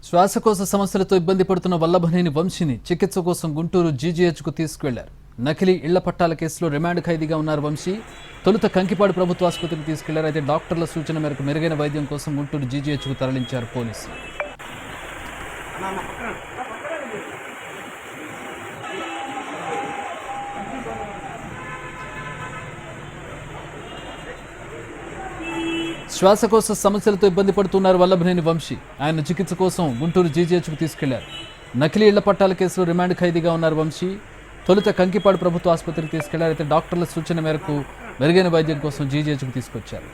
శ్వాసకోశ సమస్యలతో ఇబ్బంది పడుతున్న వల్లభనేని వంశీని చికిత్స కోసం గుంటూరు జీజీహెచ్కు తీసుకువెళ్లారు. నకిలీ ఇళ్ల పట్టాల కేసులో రిమాండ్ ఖైదీగా ఉన్నారు వంశీ. తొలుత కంకిపాడు ప్రభుత్వ ఆసుపత్రికి తీసుకెళ్లారు. అయితే డాక్టర్ల సూచన మేరకు మెరుగైన వైద్యం కోసం గుంటూరు జీజీహెచ్కు తరలించారు పోలీసులు. శ్వాసకోశ సమస్యలతో ఇబ్బంది పడుతున్నారు వల్లభనేని వంశీ. ఆయన చికిత్స కోసం గుంటూరు జీజీహెచ్కు తీసుకెళ్లారు. నకిలీ ఇళ్ల పట్టాల కేసులో రిమాండ్ ఖైదీగా ఉన్నారు వంశీ. తొలుత కంకిపాడు ప్రభుత్వ ఆసుపత్రికి తీసుకెళ్లారు. అయితే డాక్టర్ల సూచన మేరకు మెరుగైన వైద్యం కోసం జీజీహెచ్కు తీసుకొచ్చారు.